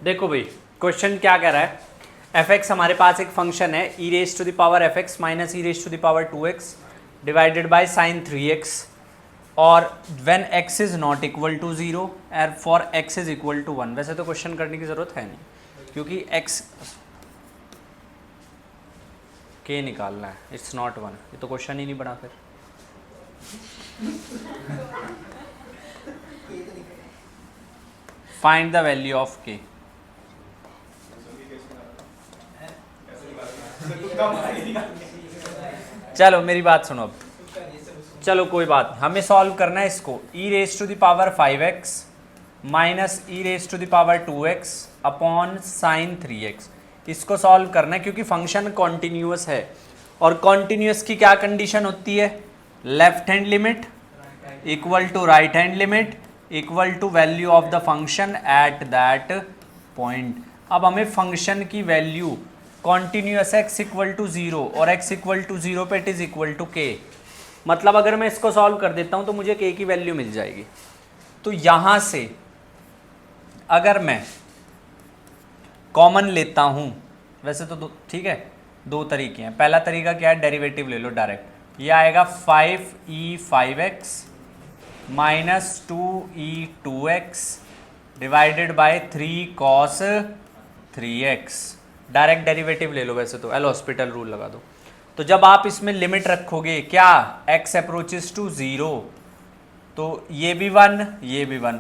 देखो भाई क्वेश्चन क्या कह रहा है, एफ एक्स हमारे पास एक फंक्शन है e raise to the power f x minus e raise to the power 2x divided by sine 3x और when x is not equal to 0 and for x is equal to 1। वैसे तो question करने की जरूरत है नहीं क्योंकि x के निकालना है, इट्स नॉट 1, ये तो क्वेश्चन ही नहीं बना फिर। Find the value of k। चलो मेरी बात सुनो अब, चलो कोई बात, हमें सॉल्व करना है इसको e raise to the power 5x minus e raise to the power 2x upon sine 3x। इसको सॉल्व करना है क्योंकि फंक्शन कॉन्टिन्यूअस है और कॉन्टिन्यूअस की क्या कंडीशन होती है, left hand limit equal to right hand limit equal to value of the function at that point. अब हमें फंक्शन की value continuous x equal to 0 और x इक्वल टू 0 पे it is equal to k, मतलब अगर मैं इसको solve कर देता हूं तो मुझे k की वैल्यू मिल जाएगी। तो यहां से अगर मैं कॉमन लेता हूं, वैसे तो ठीक है, दो तरीके हैं। पहला तरीका क्या है, डेरिवेटिव ले लो डायरेक्ट, ये आएगा 5e5x minus 2e2x divided by 3 cos 3x। Direct derivative ले लो, वैसे तो एल हॉस्पिटल रूल लगा दो। तो जब आप इसमें लिमिट रखोगे क्या, x अप्रोचेस टू 0, तो ये भी 1 ये भी 1,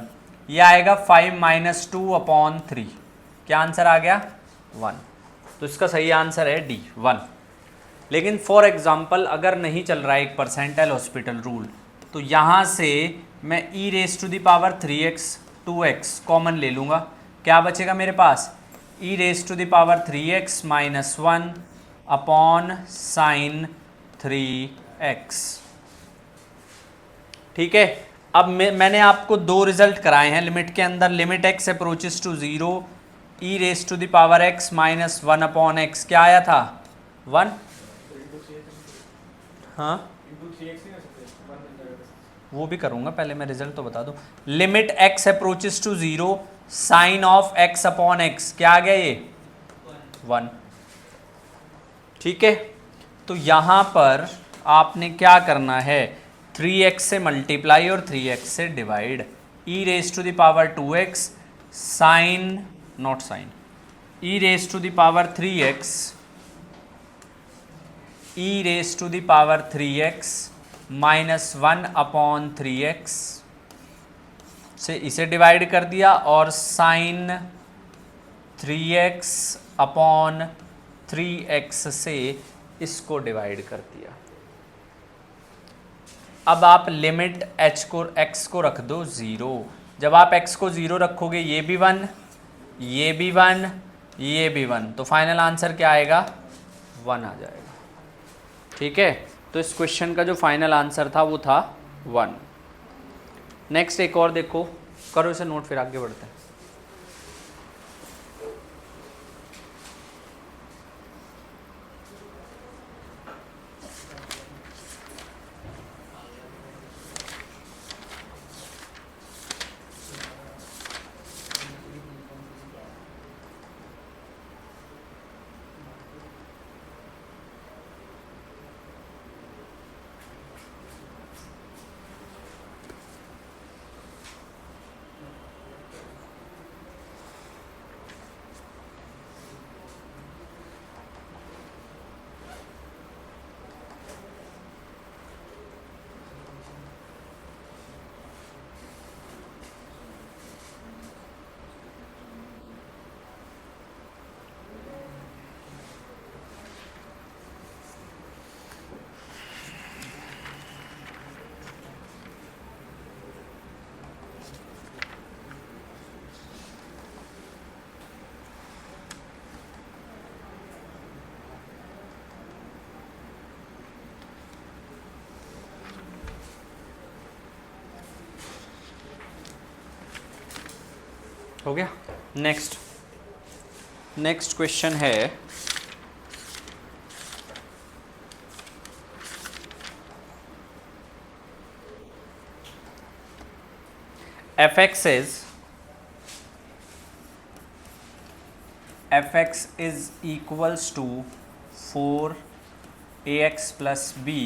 ये आएगा 5 माइनस 2 अपॉन 3। क्या आंसर आ गया, 1। तो इसका सही आंसर है डी 1। लेकिन फॉर एग्जाम्पल अगर नहीं चल रहा है 1% एल हॉस्पिटल रूल, तो यहाँ से मैं e raise to the power 3x 2x common ले लूँगा, क्या बचेगा मेरे पास, e raise to the power 3x minus 1 upon sine 3x। ठीक है, अब मैंने आपको दो रिजल्ट कराए हैं लिमिट के अंदर, limit x approaches to 0 e raise to the power x minus 1 upon x, क्या आया था 1। हाँ वो भी करूंगा, पहले मैं रिजल्ट तो बता दूं। Limit x approaches to 0 sine of x upon x, क्या आ गया ये 1। ठीक है, तो यहां पर आपने क्या करना है, 3x से मल्टीप्लाई और 3x से divide, e raise to the power 2x sine not sine e raise to the power 3x e raise to the power 3x minus 1 upon 3x से इसे डिवाइड कर दिया और साइन 3x अपॉन 3x से इसको divide कर दिया। अब आप लिमिट h को x को रख दो 0। जब आप x को 0 रखोगे, ये भी 1 ये भी 1 ये भी 1, तो फाइनल आंसर क्या आएगा 1 आ जाएगा। ठीक है, तो इस क्वेश्चन का जो फाइनल आंसर था वो था 1। नेक्स्ट एक और देखो, करो इसे नोट, फिर आगे बढ़ते हैं। हो गया। नेक्स्ट क्वेश्चन है f(x) is f x is equals to 4ax plus b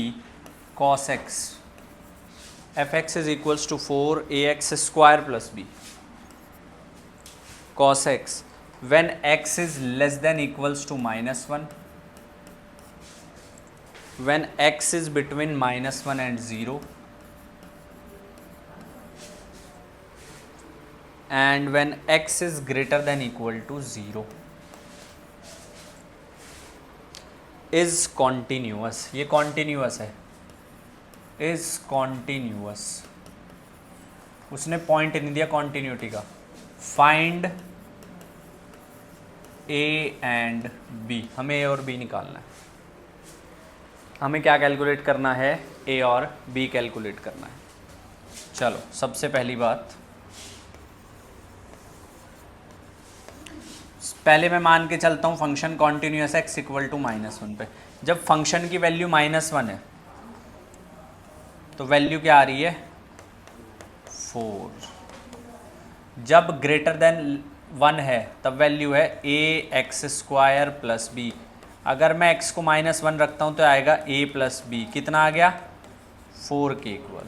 cos x, f x is equals to 4ax square plus b cos x when x is less than equals to -1, when x is between -1 and 0, and when x is greater than equal to 0 is continuous. ये continuous है, is continuous. उसने point नहीं दिया continuity का. Find A and B, हमें ए और B निकालना है. हमें क्या कैलकुलेट करना है? ए और बी कैलकुलेट करना है. चलो सबसे पहली बात, पहले मैं मान के चलता हूँ function continuous x equal to -1 पे. जब फंक्शन की वैल्यू -1 है तो वैल्यू क्या आ रही है? 4. जब ग्रेटर देन 1 है तब वैल्यू है a x square plus B. अगर मैं x को -1 रखता हूँ तो आएगा a प्लस बी. कितना आ गया? 4 के इक्वल.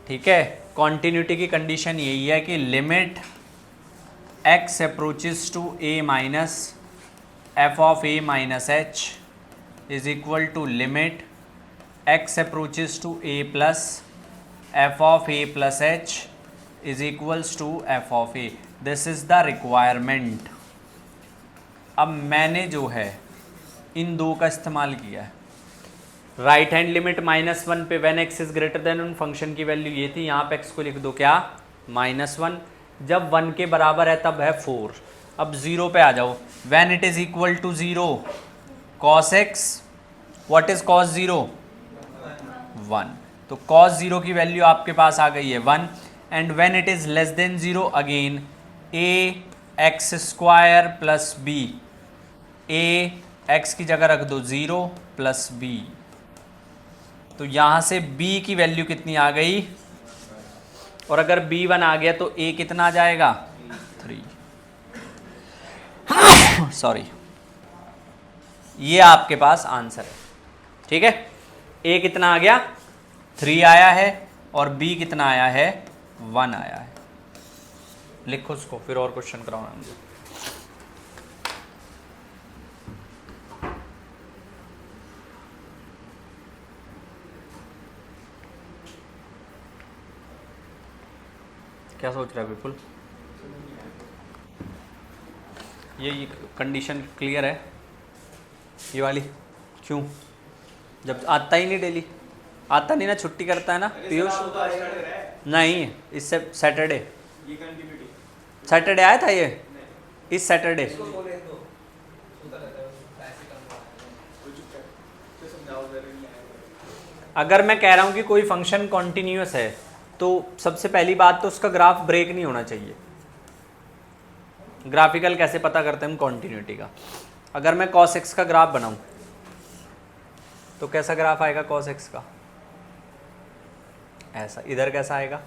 ठीक है, कॉन्टिन्यूटी की कंडीशन यही है कि limit x approaches to a minus f of a minus h is equal to limit x approaches to a plus f of a plus h is equals to f of a. This is the requirement. अब मैंने जो है इन दो का इस्तेमाल किया है. Right hand limit -1 पे when x is greater than 1, function की वैल्यू ये थी. यहाँ पे x को लिख दो क्या? -1. जब 1 के बराबर है तब है 4. अब 0 पे आ जाओ. When it is equal to 0 cos x, what is cos 0? 1. तो cos 0 की वैल्यू आपके पास आ गई है 1. And when it is less than 0 again a x square plus b. a x की जगह रख दो 0 प्लस b. तो यहाँ से b की वैल्यू कितनी आ गई? और अगर b1 आ गया तो a कितना आ जाएगा? 3. सॉरी, ये आपके पास आंसर है. ठीक है, a कितना आ गया? 3 आया है और b कितना आया है? 1 आया है. लिखो उसको, फिर और क्वेश्चन कराओ मुझे. क्या सोच रहा है विपुल? ये कंडीशन क्लियर है ये वाली? क्यों? जब आता ही नहीं, डेली आता नहीं ना, छुट्टी करता है ना पीयूष? नहीं, इससे सैटरडे, सैटरडे आया था ये, इस सैटरडे. अगर मैं कह रहा हूँ कि कोई फंक्शन कॉन्टिन्यूस है तो सबसे पहली बात तो उसका ग्राफ ब्रेक नहीं होना चाहिए. ग्राफिकल कैसे पता करते हैं हम कॉन्टिन्यूटी का? अगर मैं cos x का ग्राफ बनाऊं तो कैसा ग्राफ आएगा cos x का? ऐसा. इधर कैसा आएगा?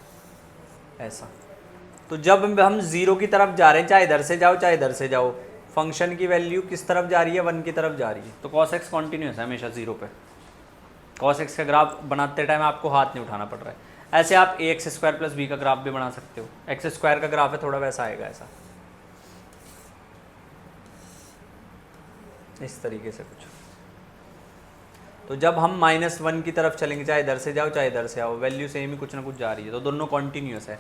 ऐसा. तो जब हम 0 की तरफ जा रहे हैं, चाहे इधर से जाओ चाहे इधर से जाओ, फंक्शन की वैल्यू किस तरफ जा रही है? 1 की तरफ जा रही है. तो cos x कॉन्टिन्यूस है हमेशा 0 पे. cos x का ग्राफ बनाते टाइम आपको हाथ नहीं उठाना पड़ रहा है. ऐसे आप ए एक्स स्क्वायर प्लस बी का ग्राफ भी बना सकते हो. एक्स स्क्वायर का ग्राफ है, थोड़ा वैसा आएगा, ऐसा इस तरीके से कुछ. तो जब हम -1 की तरफ चलेंगे, चाहे इधर से जाओ चाहे इधर से आओ, वैल्यू सेम ही कुछ ना कुछ जा रही है, तो दोनों कॉन्टिन्यूस है.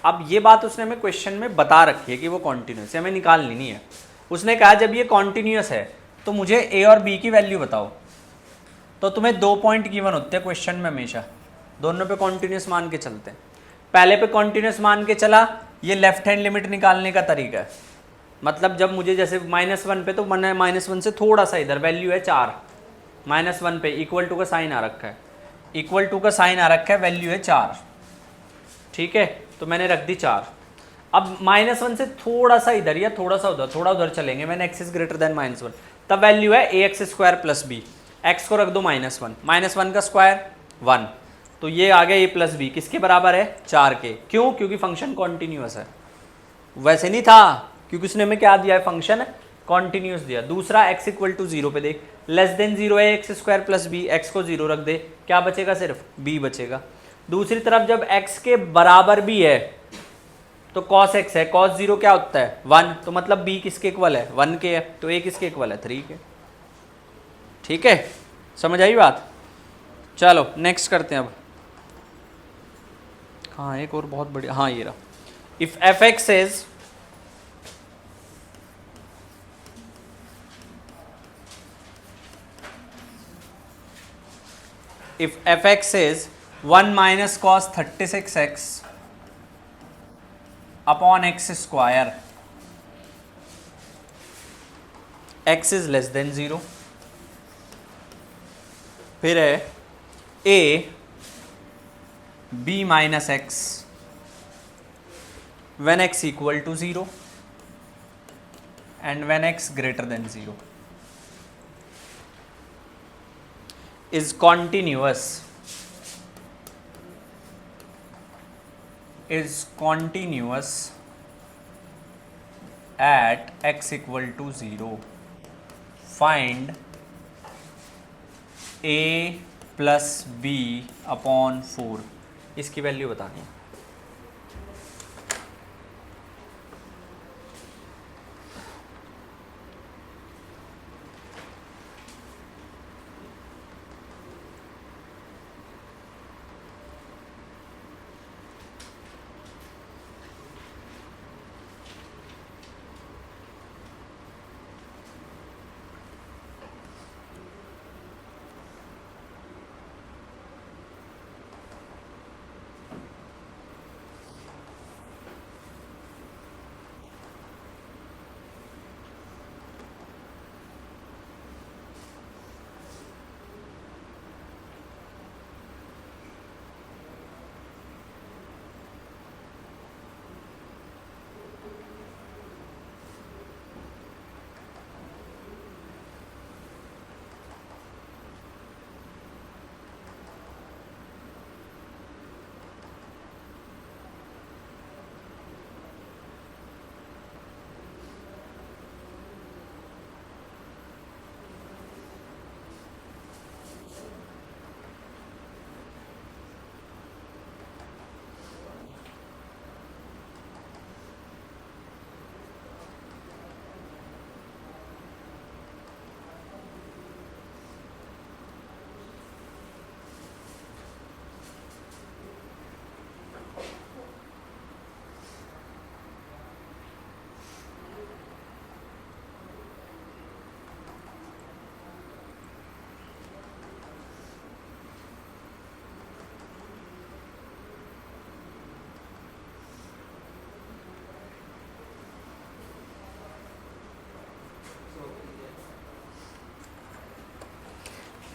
अब ये बात उसने हमें क्वेश्चन में बता रखी है कि वो कॉन्टिन्यूस है, हमें निकालनी नहीं है. उसने कहा जब ये कॉन्टिन्यूस है तो मुझे ए और बी की वैल्यू बताओ. तो तुम्हें 2 पॉइंट गिवन होते हैं क्वेश्चन में हमेशा, दोनों पे कॉन्टिन्यूस मान के चलते हैं. पहले पे कॉन्टिन्यूस मान के चला, ये लेफ्ट हैंड लिमिट निकालने का तरीका है. मतलब जब मुझे जैसे -1 पे, तो मैंने -1 से थोड़ा सा इधर वैल्यू है 4, -1 पे इक्वल टू का साइन आ रखा है, इक्वल टू का साइन आ रखा है, वैल्यू है 4. ठीक है, तो मैंने रख दी 4. अब -1 से थोड़ा सा इधर या थोड़ा सा उधर, थोड़ा उधर चलेंगे, मैंने x इज ग्रेटर देन -1, तब वैल्यू है a x square plus b. X को रख दो -1, -1 का स्क्वायर 1, तो ये आ गया ए प्लस बी. किसके बराबर है? 4 के. क्यों? क्योंकि फंक्शन कॉन्टिन्यूस है. वैसे नहीं था क्योंकि उसने हमें क्या दिया है, फंक्शन कॉन्टिन्यूस दिया। दूसरा x इक्वल टू 0 पे देख, लेस देन 0 है x square plus b, x को 0 रख दे, क्या बचेगा, सिर्फ b बचेगा। दूसरी तरफ जब x के बराबर भी है तो cos x है, cos 0 क्या होता है 1, तो मतलब b किसके इक्वल है 1 के है, तो a किसके इक्वल है 3 के। ठीक है, समझ आई बात। चलो नेक्स्ट करते हैं अब। हाँ एक और बहुत बढ़िया, हाँ ये रहा। If F x is if fx is 1 minus cos 36x upon x square, x is less than 0, फिर है a b minus x when x equal to 0 and when x greater than 0 is continuous at x equal to 0, find a plus b upon 4, इसकी value बतानी है।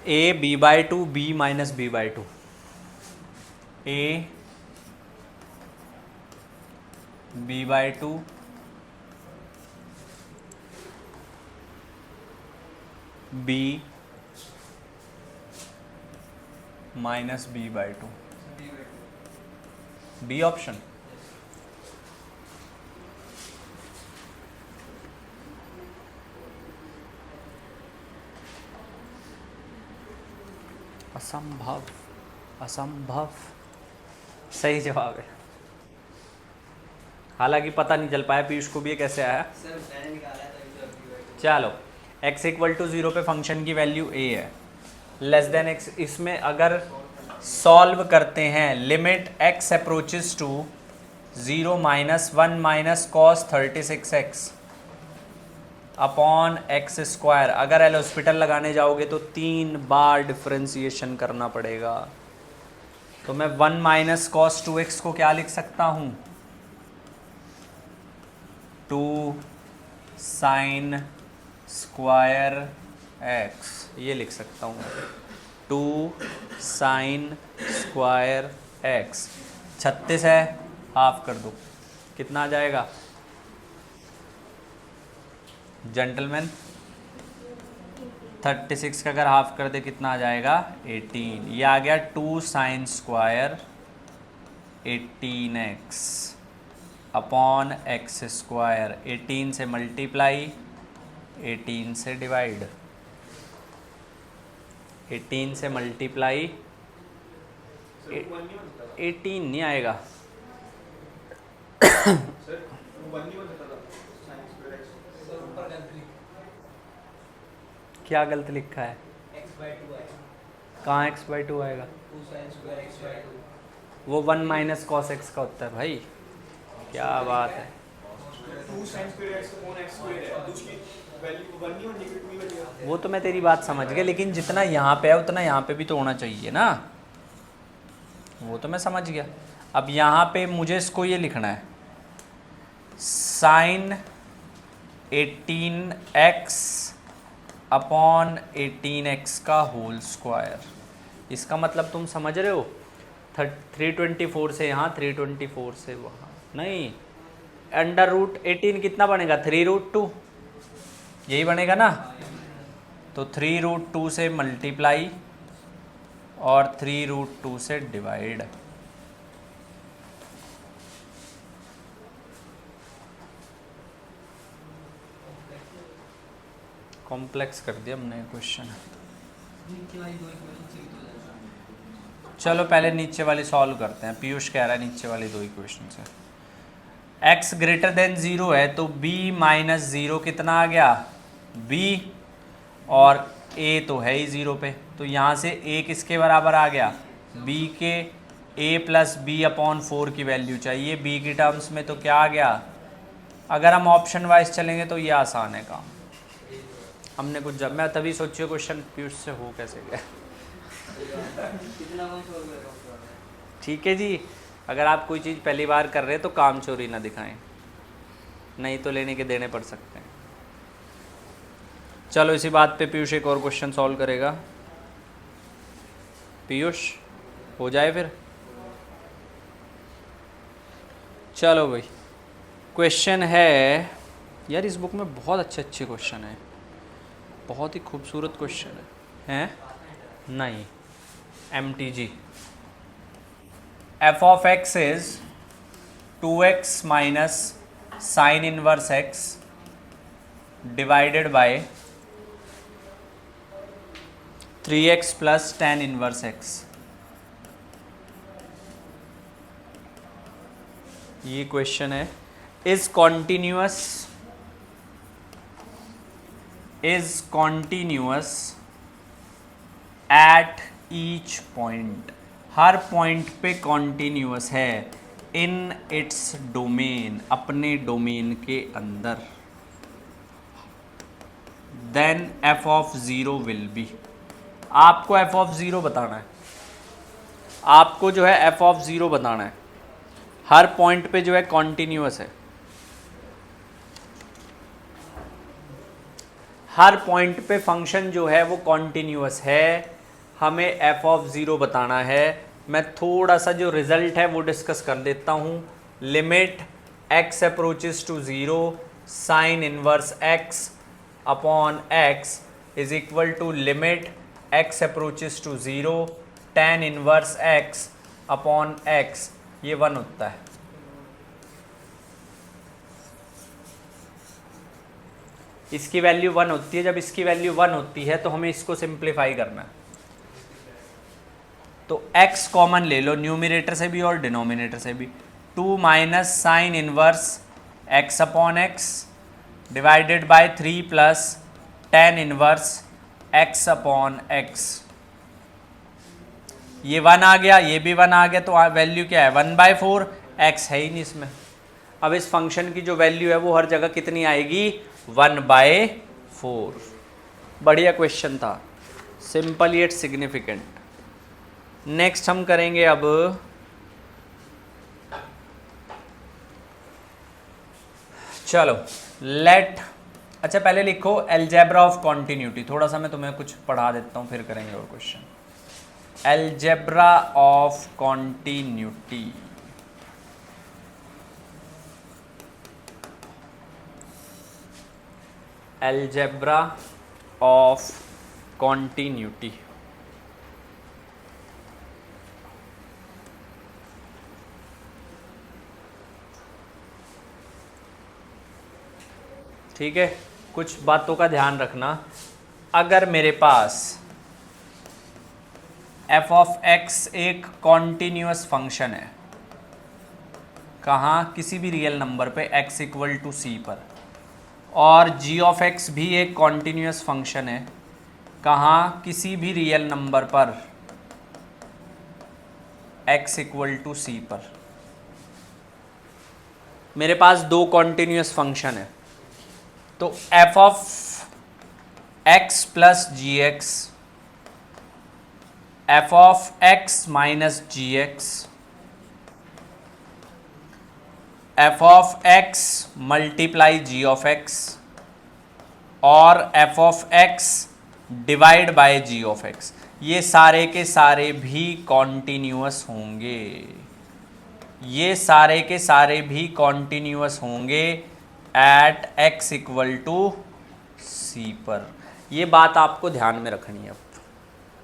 a b by 2 b minus b by 2, a b by 2 b minus b by 2, b option. असंभव, असंभव सही जवाब है। हालांकि पता नहीं चल पाया पीयूष को भी ये कैसे आया। चलो x इक्वल टू 0 पे फंक्शन की वैल्यू a है, लेस देन x, इसमें अगर सॉल्व करते हैं limit x approaches to 0 minus 1 minus cos 36x upon x square, अगर एल हॉस्पिटल लगाने जाओगे तो 3 बार डिफ्रेंसिएशन करना पड़ेगा। तो मैं 1 माइनस कॉस 2x को क्या लिख सकता हूँ, 2 साइन स्क्वायर x, ये लिख सकता हूँ 2 साइन स्क्वायर x। 36 है, हाफ कर दो, कितना आ जाएगा जेंटलमैन, 36 का अगर हाफ कर दे कितना आ जाएगा 18, ये आ गया 2 sine square 18x। Upon x square, 18 से मल्टीप्लाई, 18 से डिवाइड, 18 से मल्टीप्लाई, 18 नहीं आएगा क्या गलत लिखा है? कहाँ x/2 आएगा? वो 1 माइनस कॉस एक्स का होता है भाई, क्या बात है। वो तो मैं तेरी बात समझ गया, लेकिन जितना यहाँ पे है उतना यहाँ पे भी तो होना चाहिए ना, वो तो मैं समझ गया। अब यहाँ पे मुझे इसको ये लिखना है, साइन 18x अपॉन 18x का होल स्क्वायर। इसका मतलब तुम समझ रहे हो, 324 से यहाँ, 324 से वहाँ, नहीं, अंडर रूट 18 कितना बनेगा? 3√2, यही बनेगा ना। तो 3√2 से मल्टीप्लाई और 3√2 से डिवाइड। कॉम्प्लेक्स कर दिया हमने क्वेश्चन। चलो पहले नीचे वाली सॉल्व करते हैं। पीयूष कह रहा है नीचे वाली 2 इक्वेशन से x ग्रेटर देन 0 है तो b माइनस 0 कितना आ गया? b, और a तो है ही 0 पे, तो यहाँ से a किसके बराबर आ गया? b के, a प्लस बी अपॉन 4 की वैल्यू चाहिए b की टर्म्स में, तो क्या आ गया? अगर हम ऑप्शन वाइज चलेंगे तो ये आसान है काम। हमने कुछ, जब मैं तभी सोचिए क्वेश्चन पीयूष से हो कैसे गया। ठीक है जी, अगर आप कोई चीज़ पहली बार कर रहे हैं तो काम चोरी ना दिखाएं, नहीं तो लेने के देने पड़ सकते हैं। चलो इसी बात पे पीयूष एक और क्वेश्चन सॉल्व करेगा। पीयूष हो जाए फिर। चलो भाई, क्वेश्चन है यार, इस बुक में बहुत अच्छे अच्छे क्वेश्चन हैं, बहुत ही खूबसूरत क्वेश्चन है। हैं? नहीं, MTG। f of x is 2x minus sin inverse x divided by 3x plus tan inverse x। ये क्वेश्चन है। is continuous at each point, हर पॉइंट पे कॉन्टीन्यूअस है, इन इट्स डोमेन, अपने डोमेन के अंदर, then f of 0 will be. आपको f of 0 बताना है, आपको जो है f ऑफ 0 बताना है, हर पॉइंट पे जो है कॉन्टीन्यूअस है, हर पॉइंट पे फंक्शन जो है वो कॉन्टीन्यूअस है, हमें f ऑफ 0 बताना है। मैं थोड़ा सा जो रिजल्ट है वो डिस्कस कर देता हूँ। Limit x approaches to 0 sine inverse x upon x is equal to limit x approaches to 0 tan inverse x upon x, ये 1 होता है। इसकी वैल्यू 1 होती है, जब इसकी वैल्यू 1 होती है तो हमें इसको सिंप्लीफाई करना है। तो x कॉमन ले लो, न्यूमिनेटर से भी और डिनोमिनेटर से भी। 2 minus sign inverse x upon x divided by 3 plus tan inverse x upon x। ये 1 आ गया, ये भी 1 आ गया, तो वैल्यू क्या है? 1/4। x है ही नहीं इसमें। अब इस फंक्शन की जो वैल्यू है वो हर जगह कितनी आएगी? 1/4। बढ़िया क्वेश्चन था, सिंपल येट सिग्निफिकेंट। नेक्स्ट हम करेंगे अब चलो लेट, अच्छा पहले लिखो अलजेब्रा ऑफ कॉन्टिन्यूटी। थोड़ा सा मैं तुम्हें कुछ पढ़ा देता हूँ, फिर करेंगे और question. Algebra of continuity, algebra of continuity. ठीक है, कुछ बातों का ध्यान रखना। अगर मेरे पास f ऑफ x एक कॉन्टिन्यूअस फंक्शन है, कहाँ, किसी भी रियल नंबर पे x इक्वल टू c पर, और g ऑफ x भी एक कॉन्टिन्यूअस फंक्शन है, कहाँ, किसी भी रियल नंबर पर x इक्वल टू c पर, मेरे पास दो कॉन्टिन्यूअस फंक्शन है, तो f of x plus g x, f of x minus g x, f of x multiply g of x, और f of x divide by g of x, ये सारे के सारे भी कॉन्टिन्यूअस होंगे, ये सारे के सारे भी कॉन्टिन्यूअस होंगे at x equal to c पर। ये बात आपको ध्यान में रखनी है। अब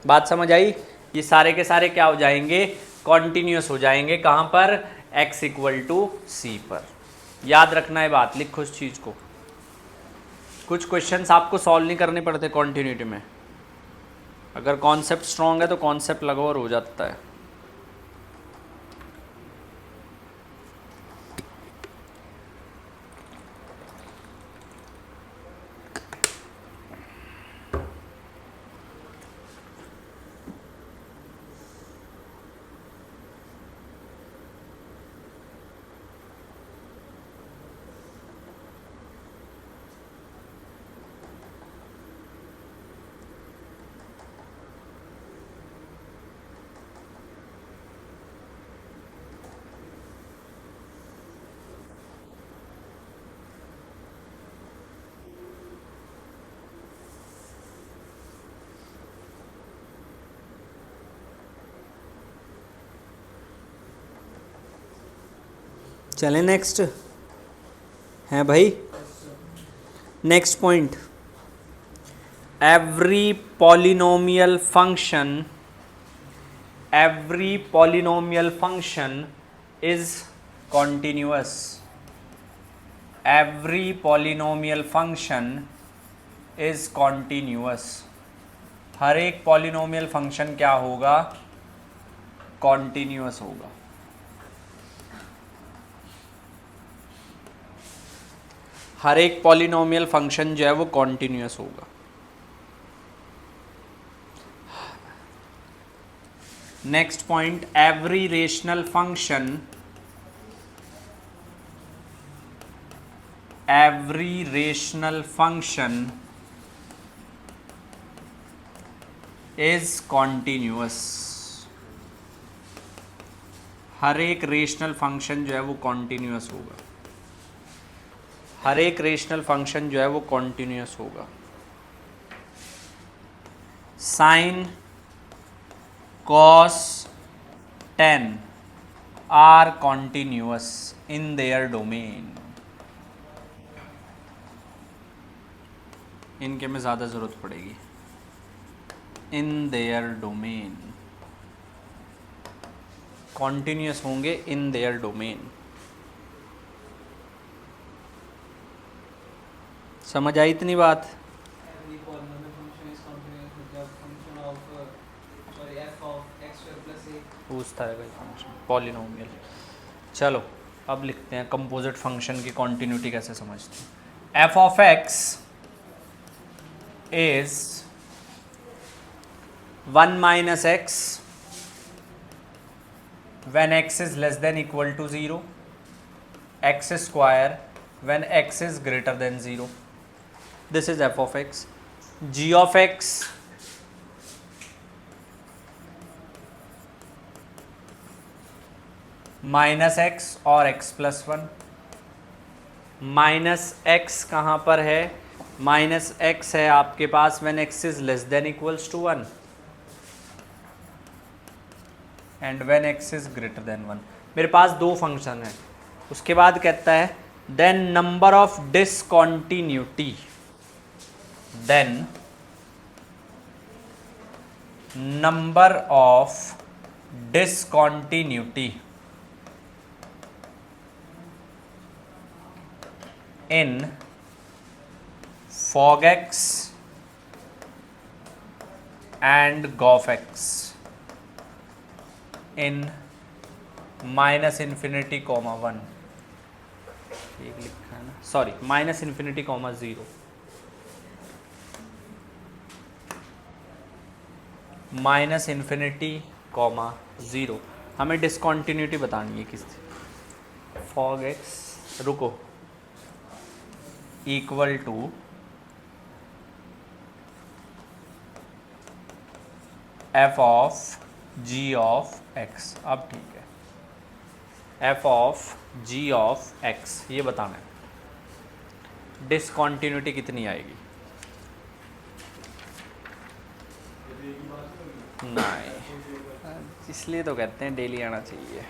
बात समझ आई? ये सारे के सारे क्या हो जाएंगे, कॉन्टिन्यूअस हो जाएंगे, कहाँ पर, x इक्वल टू c पर। याद रखना है बात, लिखो इस चीज़ को। कुछ क्वेश्चंस आपको सॉल्व नहीं करने पड़ते कॉन्टिन्यूटी में, अगर कॉन्सेप्ट स्ट्रॉन्ग है तो कॉन्सेप्ट लगाओ और हो जाता है। चलें नेक्स्ट, हैं भाई? Next point, every polynomial function is continuous. Every polynomial function is continuous. हर एक पॉलिनोमियल फंक्शन क्या होगा, कॉन्टिन्यूअस होगा। हर एक पॉलिनोमियल फंक्शन जो है वो कॉन्टिन्यूअस होगा। Next point, every rational function is continuous. हर एक रेशनल फंक्शन जो है वो कॉन्टिन्यूअस होगा। हर एक रेशनल फंक्शन जो है वो कॉन्टिन्यूअस होगा। Sine, cos, tan are continuous in their domain. इनके में ज़्यादा ज़रूरत पड़ेगी, इन देयर डोमेन, कॉन्टिन्यूअस होंगे इन देयर डोमेन। समझ आई इतनी बात? पूछता है कोई फंक्शन पॉलिनोमियल। चलो अब लिखते हैं कंपोजिट फंक्शन की कॉन्टिन्यूटी कैसे समझते हैं। F of x is 1 minus x when x is less than equal to 0, x square when x is greater than 0. This is f of x. g of x minus x और x plus 1। Minus x कहाँ पर है, minus x है आपके पास when x is less than equals to 1 and when x is greater than 1। मेरे पास दो function है। उसके बाद कहता है then number of discontinuity, then number of discontinuity in fog x and gof x in minus infinity comma 1, एक लिखा है ना, sorry, minus infinity comma 0, minus infinity comma 0। हमें डिसकॉन्टिन्यूटी बतानी है किससे। फॉग एक्स, रुको, equal to f of g of x. अब ठीक है, f of g of x ये बताना है। डिसकॉन्टिन्यूटी कितनी आएगी? नहीं, इसलिए तो कहते हैं डेली आना चाहिए।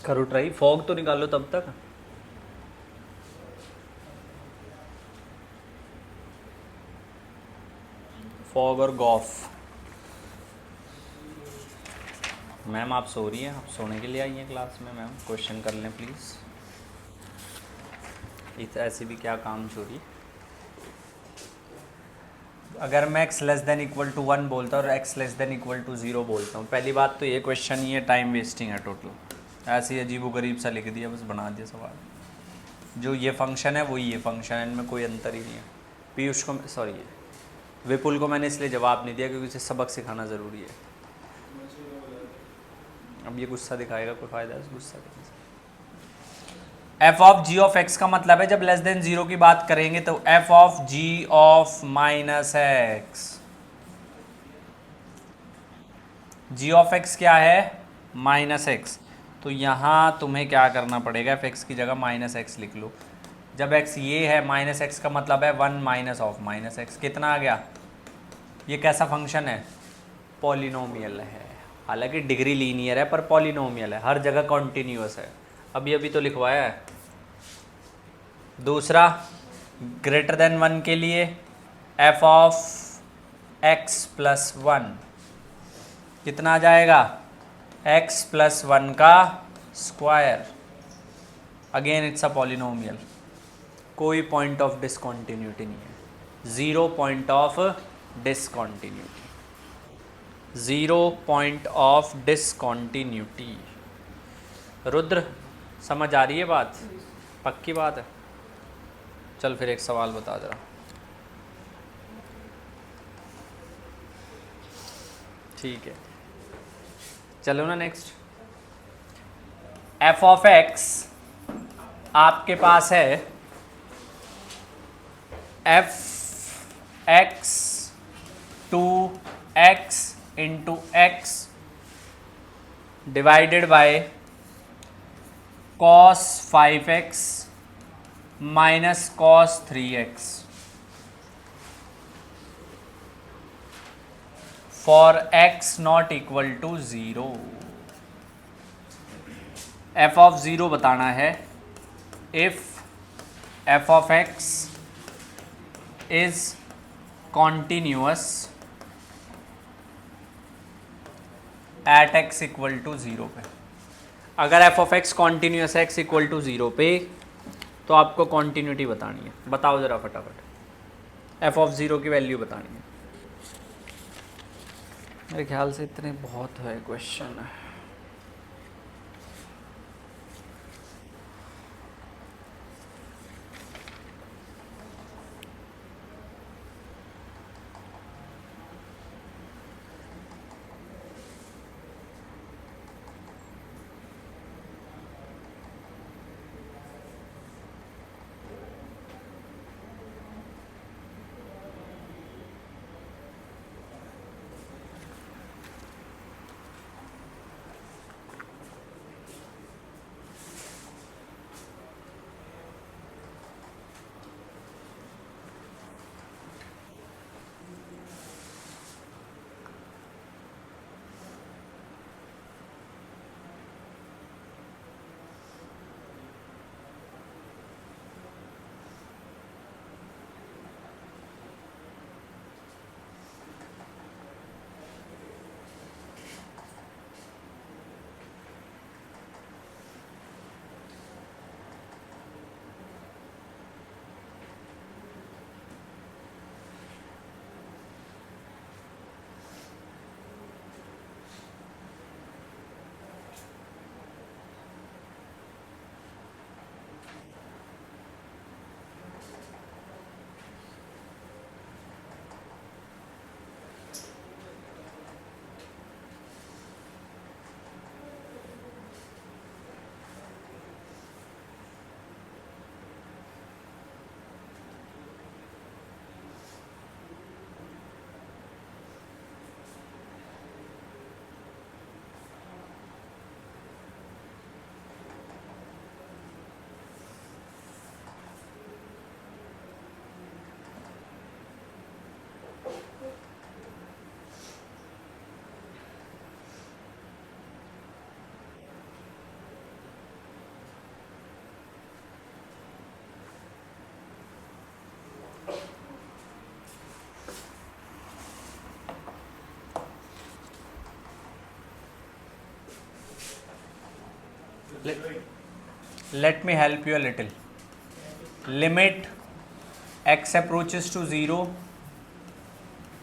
करो ट्राई, फॉग तो निकालो तब तक। फॉग और गॉफ। मैम आप सो रही हैं? आप सोने के लिए आई हैं क्लास में? मैम क्वेश्चन कर लें प्लीज़। ऐसे भी क्या काम चोरी। अगर मैं x less than equal to 1 बोलता हूँ और x less than equal to 0 बोलता हूँ, पहली बात तो ये क्वेश्चन ही है, टाइम वेस्टिंग है टोटल। ऐसे ही अजीबोगरीब सा लिख दिया, बस बना दिया सवाल। जो ये फंक्शन है वही ये फंक्शन है, इनमें कोई अंतर ही नहीं है। पीयूष को, सॉरी, विपुल को मैंने इसलिए जवाब नहीं दिया क्योंकि उसे सबक सिखाना ज़रूरी है। अब ये गुस्सा दिखाएगा, कोई फ़ायदा है इस गुस्सा देने से? F of g of x का मतलब है, जब लेस देन 0 की बात करेंगे तो f of g of minus x. G of x क्या है? Minus x. तो यहाँ तुम्हें क्या करना पड़ेगा, एफ एक्स की जगह माइनस एक्स लिख लो। जब एक्स ये है, माइनस एक्स का मतलब है 1 माइनस ऑफ माइनस एक्स। कितना आ गया? ये कैसा फंक्शन है? पॉलिनोमियल है। हालांकि डिग्री लीनियर है पर पॉलिनोमियल है, हर जगह कॉन्टिन्यूअस है। अभी तो लिखवाया है। दूसरा, ग्रेटर देन 1 के लिए एफ ऑफ एक्स प्लस 1 कितना आ जाएगा? x प्लस 1 का square. Again it's a polynomial. कोई पॉइंट ऑफ डिसकॉन्टिन्यूटी नहीं है, 0 point of discontinuity, 0 point of discontinuity. Rudra समझ आ रही है बात? पक्की बात है? चल फिर एक सवाल बता जरा। ठीक है, चलो ना नेक्स्ट। एफ ऑफ एक्स आपके पास है f x 2x into x divided by cos 5x minus cos 3x for x not equal to 0। F of 0 बताना है if f of x is continuous at x equal to 0 पे। अगर f of x continuous x equal to 0 पे तो आपको continuity बतानी है। बताओ ज़रा फटाफट, एफ ऑफ 0 की वैल्यू बतानी है। मेरे ख्याल से इतने बहुत है question. Let me help you a little. Limit x approaches to 0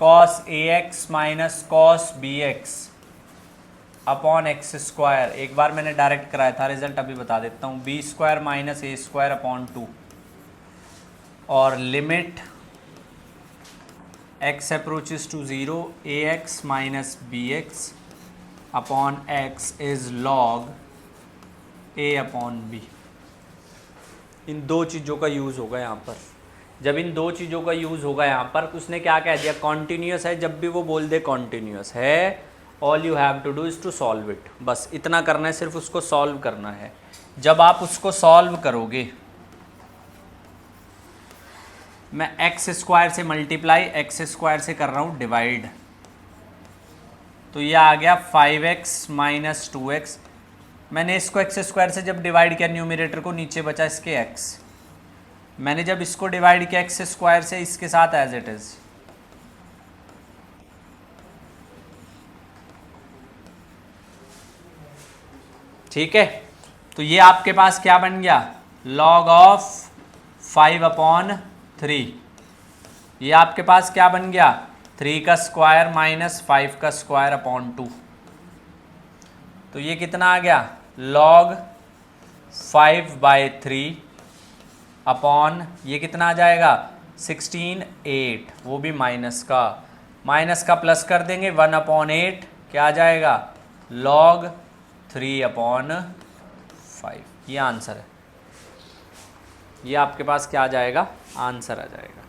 cos ax minus cos bx upon x square. एक बार मैंने डायरेक्ट कराया था, रिजल्ट अभी बता देता हूँ. B square minus a square upon 2. और limit x approaches to 0 ax minus bx upon x is log a अपॉन b. इन दो चीज़ों का यूज़ होगा यहाँ पर. जब इन दो चीज़ों का यूज़ होगा यहाँ पर, उसने क्या कह दिया, कॉन्टीन्यूस है. जब भी वो बोल दे कॉन्टीन्यूस है, all you have to do is to solve it. बस इतना करना है, सिर्फ उसको सॉल्व करना है. जब आप उसको सॉल्व करोगे, मैं एक्स स्क्वायर से मल्टीप्लाई एक्स स्क्वायर से कर रहा हूँ डिवाइड, तो ये आ गया 5x माइनस 2x. मैंने इसको एक्स स्क्वायर से जब डिवाइड किया न्यूमरेटर को, नीचे बचा इसके x. मैंने जब इसको डिवाइड किया एक्स स्क्वायर से, इसके साथ एज इट इज. ठीक है, तो ये आपके पास क्या बन गया, log ऑफ 5 अपॉन 3. ये आपके पास क्या बन गया, 3 का स्क्वायर माइनस 5 का स्क्वायर अपॉन 2. तो ये कितना आ गया, log 5/3 अपॉन ये कितना आ जाएगा 16 8. वो भी माइनस का प्लस कर देंगे, 1/8 क्या आ जाएगा, log 3/5. ये आंसर है. ये आपके पास क्या आ जाएगा, आंसर आ जाएगा.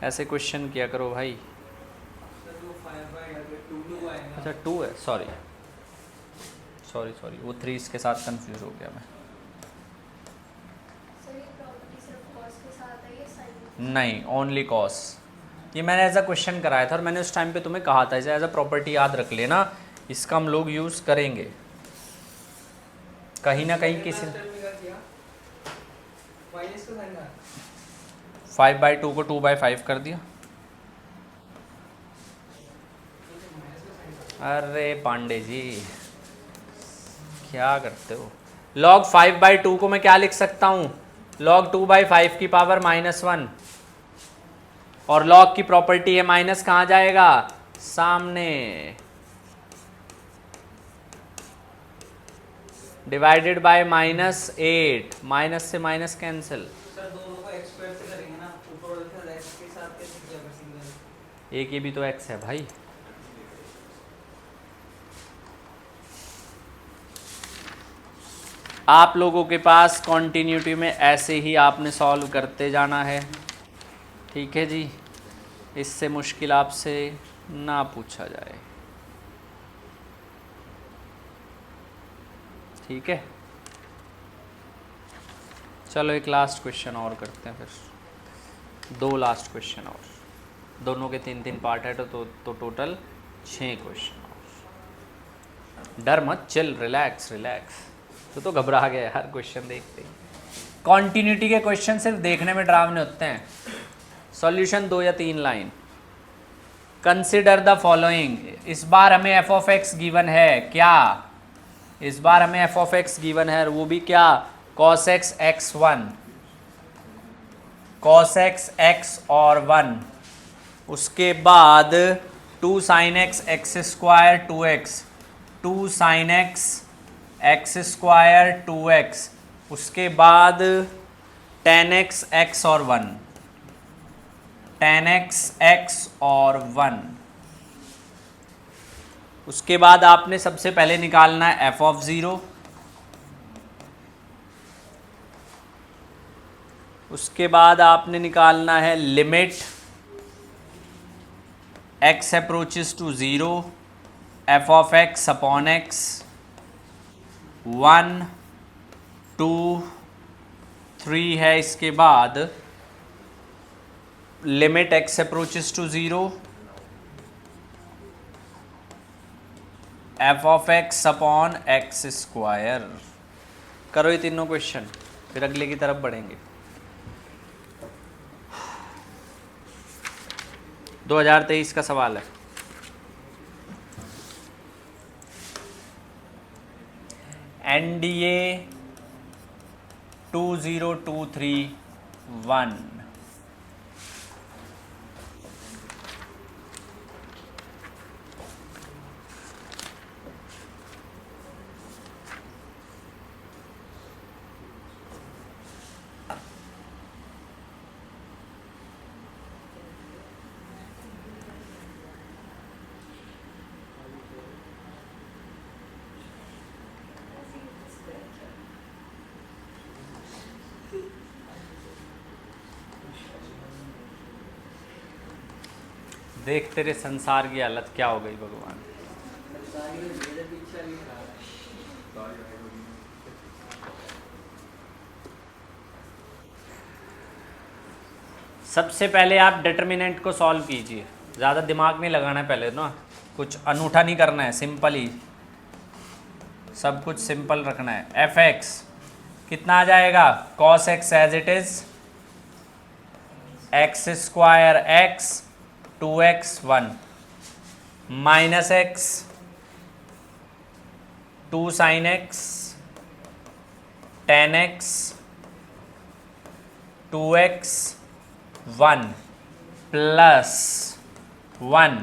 ऐसे क्वेश्चन किया करो भाई. अच्छा 2 है, सॉरी वो 3 इसके साथ कंफ्यूज हो गया मैं. नहीं, ओनली कॉस. ये मैंने एज अ क्वेश्चन कराया था और मैंने उस टाइम पे तुम्हें कहा था, इसे एज अ प्रॉपर्टी याद रख लेना. इसका हम लोग यूज़ करेंगे कहीं ना कहीं. किसी 5/2 को 2/5 कर दिया. अरे पांडे जी क्या करते हो. log 5/2 को मैं क्या लिख सकता हूँ, log 2/5 की पावर -1. और log की प्रॉपर्टी है माइनस कहाँ जाएगा, सामने. Divided by -8. माइनस से माइनस कैंसिल. एक ये भी तो x है भाई. आप लोगों के पास कॉन्टिन्यूटी में ऐसे ही आपने सॉल्व करते जाना है. ठीक है जी, इससे मुश्किल आपसे ना पूछा जाए. ठीक है, चलो एक लास्ट क्वेश्चन और करते हैं फिर. 2 लास्ट क्वेश्चन और, दोनों के 3-3 पार्ट है तो टोटल 6 क्वेश्चन और. डर मत, चिल, रिलैक्स. तो घबरा गया यार क्वेश्चन देखते ही. कॉन्टिन्यूटी के क्वेश्चन सिर्फ देखने में डरावने होते हैं. सॉल्यूशन 2 या 3 लाइन. Consider the following. इस बार हमें एफ ऑफ एक्स गिवन है क्या, इस बार हमें एफ ऑफ एक्स गिवन है, वो भी क्या, cos x x1, cos x x और 1. उसके बाद 2 sin x x square 2x, 2 sin x x square 2x. उसके बाद tan x x और 1, tan x x और 1. उसके बाद आपने सबसे पहले निकालना है f ऑफ 0. उसके बाद आपने निकालना है limit x approaches to 0 f of x upon x. 1 2 3 है. इसके बाद limit x approaches to 0 f of x upon x square. करो ये तीनों क्वेश्चन, फिर अगले की तरफ बढ़ेंगे. 2023 का सवाल है. एनडीए 20231। देख तेरे संसार की हालत क्या हो गई भगवान। सबसे पहले आप डिटर्मिनेंट को सॉल्व कीजिए, ज़्यादा दिमाग नहीं लगाना है पहले ना, कुछ अनूठा नहीं करना है, सिंपल ही सब कुछ सिंपल रखना है। एफ एक्स कितना आ जाएगा, cos x as it is, x square x 2x1 minus x 2 sine x tan x 2x1 plus 1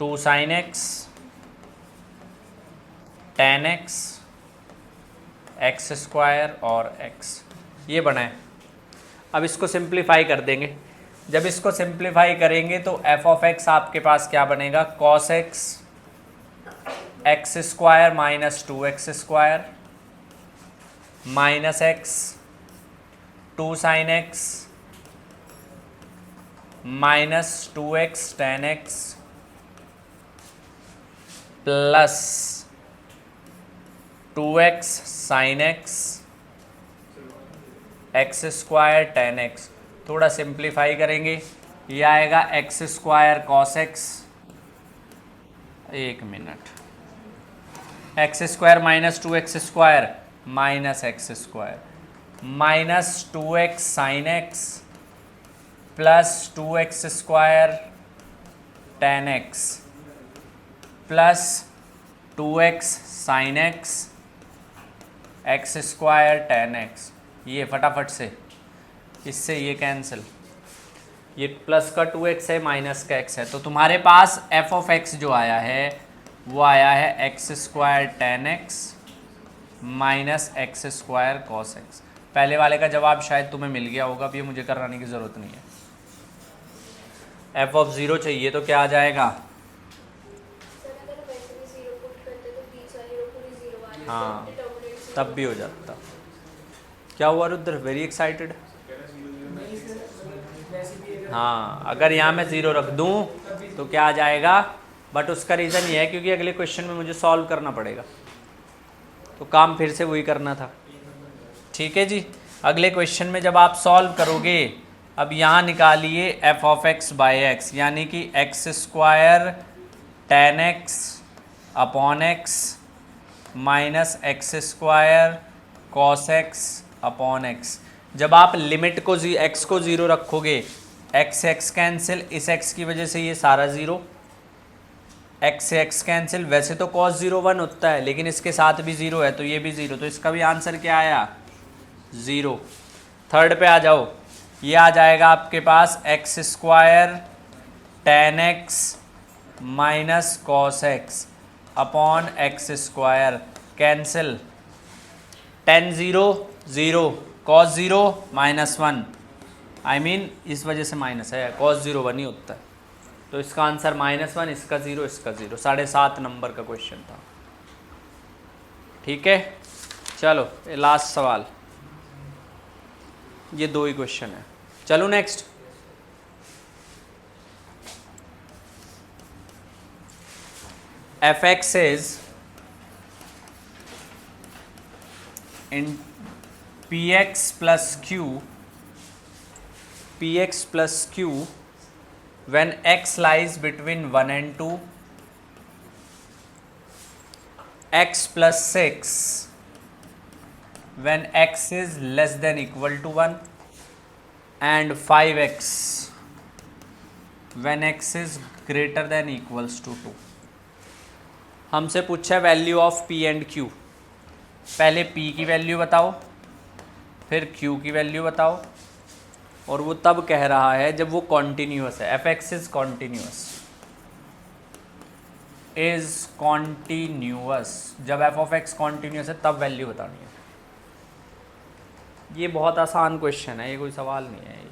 2 sine x tan x x square और x, ये बना है। अब इसको सिंप्लीफाई कर देंगे। जब इसको सिंप्लीफाई करेंगे तो एफ ऑफ एक्स आपके पास क्या बनेगा, cos x x square minus 2x square minus x 2 sine x minus 2x ten x plus 2x sine x x square tan x. थोड़ा सिंप्लीफाई करेंगे, ये आएगा एक्स स्क्वायर कॉस एक्स, एक minute, x square minus 2x square minus x square minus 2x sine x plus 2x square tan x plus 2x sine x x square tan x. ये फटाफट से इससे ये cancel, ये plus का 2x है minus का x है, तो तुम्हारे पास f ऑफ x जो आया है वो आया है x square tan x minus x square cos x. पहले वाले का जवाब शायद तुम्हें मिल गया होगा, अब ये मुझे कराने की ज़रूरत नहीं है। f ऑफ 0 चाहिए तो क्या आ जाएगा, हाँ तब भी हो जाता। क्या हुआ रुद्र, वेरी एक्साइटेड? हाँ, अगर यहाँ मैं 0 रख दूँ तो क्या आ जाएगा, बट उसका रीज़न ये है क्योंकि अगले क्वेश्चन में मुझे सॉल्व करना पड़ेगा, तो काम फिर से वही करना था। ठीक है जी, अगले क्वेश्चन में जब आप सॉल्व करोगे, अब यहाँ निकालिए F of x by x, यानी कि x square tan x upon x minus x square cos x upon x. जब आप लिमिट को एक्स को 0 रखोगे, एक्स से एक्स कैंसिल, इस एक्स की वजह से ये सारा 0, एक्स से एक्स कैंसिल। वैसे तो cos 0 1 होता है, लेकिन इसके साथ भी 0 है तो ये भी 0, तो इसका भी आंसर क्या आया, 0। थर्ड पे आ जाओ, ये आ जाएगा आपके पास x square tan x minus cos x upon x square, cancel, tan 0 0 cos 0 minus 1, I mean इस वजह से माइनस है, cos 0 1 ही होता है, तो इसका आंसर -1, इसका 0, इसका 0। 7.5 नंबर का क्वेश्चन था। ठीक है, चलो लास्ट सवाल, ये 2 ही क्वेश्चन है। चलो next, F x is in px plus q when x lies between 1 and 2, x plus 6 when x is less than equal to 1, and 5x when x is greater than equals to 2। हमसे पूछा है value of p and q। पहले p की value बताओ, फिर q की value बताओ, और वो तब कह रहा है जब वो कॉन्टीन्यूअस है। F x is continuous, is continuous, जब एफ ऑफ एक्स कॉन्टीन्यूअस है तब वैल्यू बतानी है। ये बहुत आसान क्वेश्चन है, ये कोई सवाल नहीं है ये।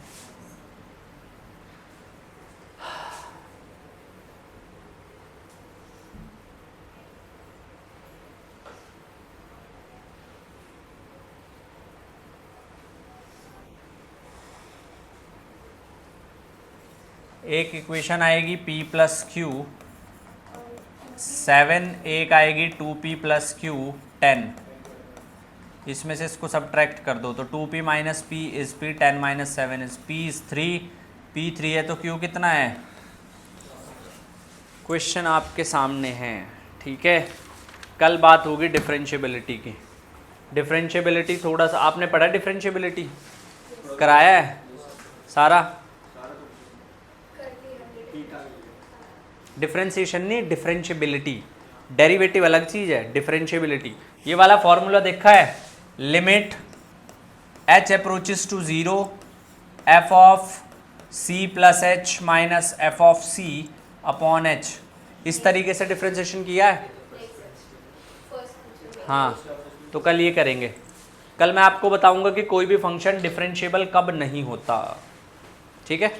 एक इक्वेशन आएगी p प्लस क्यू 7, एक आएगी 2p प्लस क्यू 10। इसमें से इसको सब्ट्रैक्ट कर दो तो 2p minus P is p, 10 minus 7 is p is 3, p 3 है तो q कितना है। क्वेश्चन आपके सामने है, ठीक है। कल बात होगी डिफरेंशिएबिलिटी की। डिफरेंशिएबिलिटी थोड़ा सा आपने पढ़ा, डिफरेंशिएबिलिटी कराया है सारा। डिफरेंशिएशन नहीं, डिफरेंशिएबिलिटी, डेरिवेटिव अलग चीज़ है, डिफरेंशिएबिलिटी। ये वाला फॉर्मूला देखा है, limit h approaches to 0 f of c plus h minus f of c upon h। इस तरीके से डिफरेंशिएशन किया है। हाँ, तो कल ये करेंगे। कल मैं आपको बताऊंगा कि कोई भी फंक्शन डिफरेंशिएबल कब नहीं होता, ठीक है।